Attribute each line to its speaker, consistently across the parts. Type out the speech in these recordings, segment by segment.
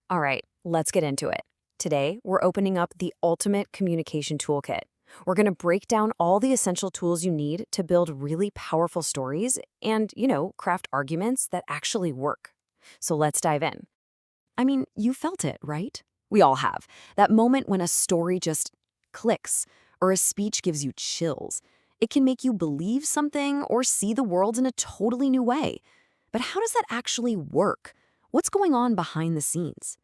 Speaker 1: All right, let's get into it. Today, we're opening up the ultimate communication toolkit. We're going to break down all the essential tools you need to build really powerful stories and, craft arguments that actually work. So let's dive in. I mean, you felt it, right? We all have. That moment when a story just clicks or a speech gives you chills. It can make you believe something or see the world in a totally new way. But how does that actually work? What's going on behind the scenes?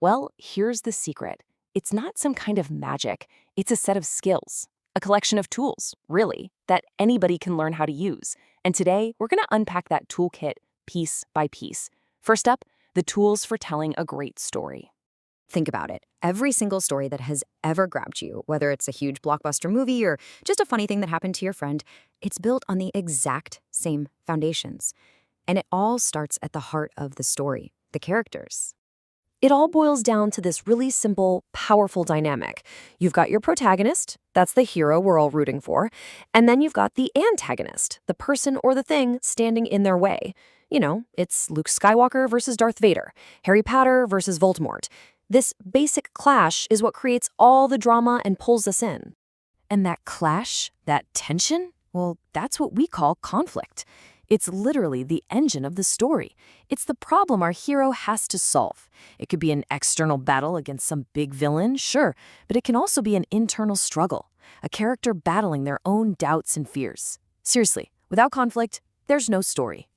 Speaker 2: Well, here's the secret. It's not some kind of magic. It's a set of skills, a collection of tools, really, that anybody can learn how to use. And today, we're going to unpack that toolkit piece by piece. First up, the tools for telling a great story.
Speaker 1: Think about it. Every single story that has ever grabbed you, whether it's a huge blockbuster movie or just a funny thing that happened to your friend, it's built on the exact same foundations. And it all starts at the heart of the story, the characters. It all boils down to this really simple, powerful dynamic. You've got your protagonist, that's the hero we're all rooting for, and then you've got the antagonist, the person or the thing standing in their way. It's Luke Skywalker versus Darth Vader, Harry Potter versus Voldemort. This basic clash is what creates all the drama and pulls us in. And that clash, that tension, well, that's what we call conflict. It's literally the engine of the story. It's the problem our hero has to solve. It could be an external battle against some big villain, sure, but it can also be an internal struggle, a character battling their own doubts and fears. Seriously, without conflict, there's no story.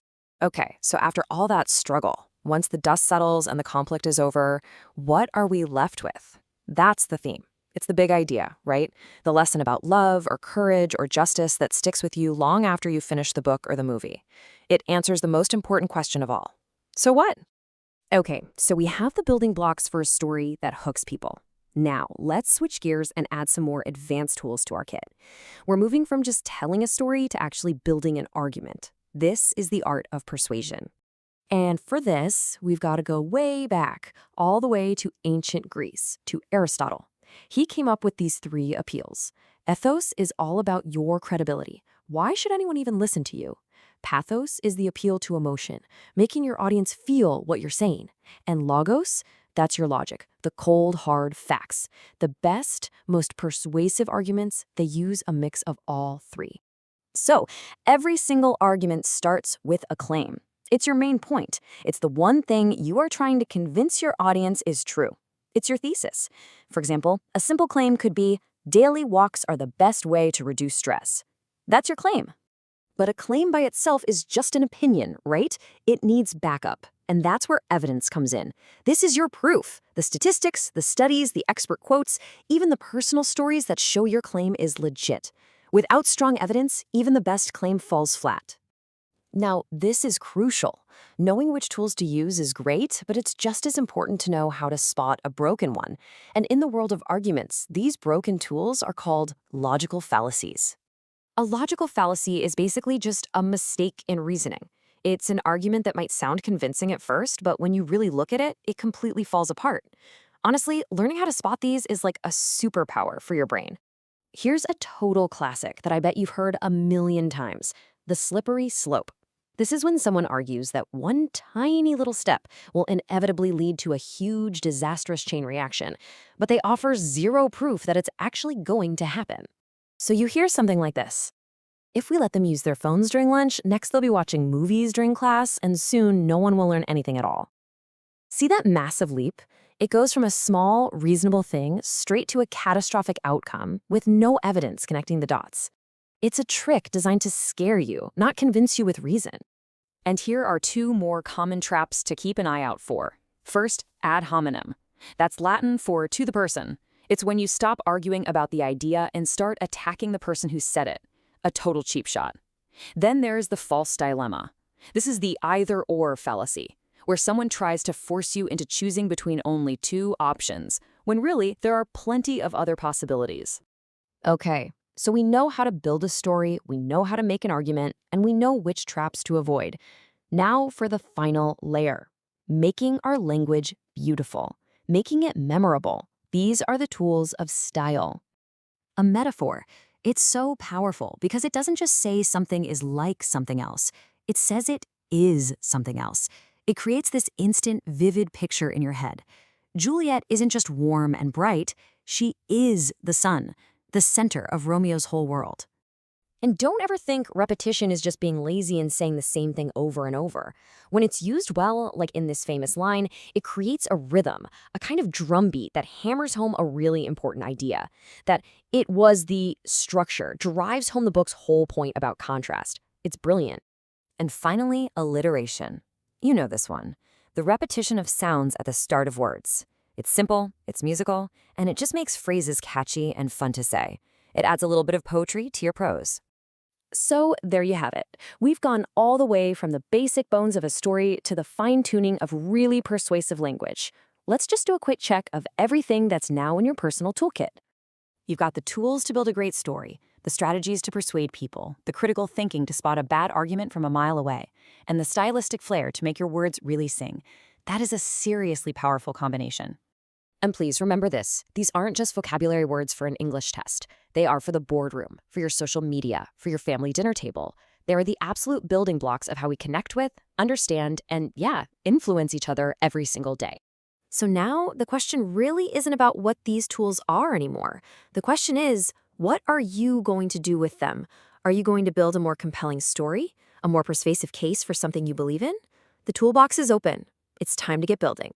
Speaker 1: Okay, so after all that struggle, once the dust settles and the conflict is over, what are we left with? That's the theme. It's the big idea, right? The lesson about love or courage or justice that sticks with you long after you finish the book or the movie. It answers the most important question of all. So what? Okay, so we have the building blocks for a story that hooks people. Now, let's switch gears and add some more advanced tools to our kit. We're moving from just telling a story to actually building an argument. This is the art of persuasion. And for this, we've got to go way back, all the way to ancient Greece, to Aristotle. He came up with these three appeals. Ethos is all about your credibility. Why should anyone even listen to you? Pathos is the appeal to emotion, making your audience feel what you're saying. And logos, that's your logic, the cold, hard facts. The best, most persuasive arguments, they use a mix of all three. So, every single argument starts with a claim. It's your main point. It's the one thing you are trying to convince your audience is true. It's your thesis. For example, a simple claim could be, daily walks are the best way to reduce stress. That's your claim. But a claim by itself is just an opinion, right? It needs backup. And that's where evidence comes in. This is your proof. The statistics, the studies, the expert quotes, even the personal stories that show your claim is legit. Without strong evidence, even the best claim falls flat. Now, this is crucial. Knowing which tools to use is great, but it's just as important to know how to spot a broken one. And in the world of arguments, these broken tools are called logical fallacies. A logical fallacy is basically just a mistake in reasoning. It's an argument that might sound convincing at first, but when you really look at it, it completely falls apart. Honestly, learning how to spot these is like a superpower for your brain. Here's a total classic that I bet you've heard a million times: the slippery slope. This is when someone argues that one tiny little step will inevitably lead to a huge, disastrous chain reaction, but they offer zero proof that it's actually going to happen. So you hear something like this: if we let them use their phones during lunch, next they'll be watching movies during class, and soon no one will learn anything at all. See that massive leap? It goes from a small, reasonable thing straight to a catastrophic outcome with no evidence connecting the dots. It's a trick designed to scare you, not convince you with reason. And here are two more common traps to keep an eye out for. First, ad hominem. That's Latin for to the person. It's when you stop arguing about the idea and start attacking the person who said it. A total cheap shot. Then there's the false dilemma. This is the either-or fallacy, where someone tries to force you into choosing between only two options, when really there are plenty of other possibilities. Okay, so we know how to build a story, we know how to make an argument, and we know which traps to avoid. Now for the final layer: making our language beautiful, making it memorable. These are the tools of style. A metaphor. It's so powerful because it doesn't just say something is like something else. It says it is something else. It creates this instant, vivid picture in your head. Juliet isn't just warm and bright, she is the sun, the center of Romeo's whole world.
Speaker 2: And don't ever think repetition is just being lazy and saying the same thing over and over. When it's used well, like in this famous line, it creates a rhythm, a kind of drumbeat that hammers home a really important idea. That it was the structure, drives home the book's whole point about contrast. It's brilliant.
Speaker 1: And finally, alliteration. You know this one. The repetition of sounds at the start of words. It's simple, it's musical, and it just makes phrases catchy and fun to say. It adds a little bit of poetry to your prose.
Speaker 2: So there you have it. We've gone all the way from the basic bones of a story to the fine-tuning of really persuasive language. Let's just do a quick check of everything that's now in your personal toolkit.
Speaker 1: You've got the tools to build a great story, the strategies to persuade people, the critical thinking to spot a bad argument from a mile away, and the stylistic flair to make your words really sing. That is a seriously powerful combination.
Speaker 2: And please remember this, these aren't just vocabulary words for an English test. They are for the boardroom, for your social media, for your family dinner table. They are the absolute building blocks of how we connect with, understand, and influence each other every single day. So now the question really isn't about what these tools are anymore. The question is, what are you going to do with them? Are you going to build a more compelling story? A more persuasive case for something you believe in? The toolbox is open. It's time to get building.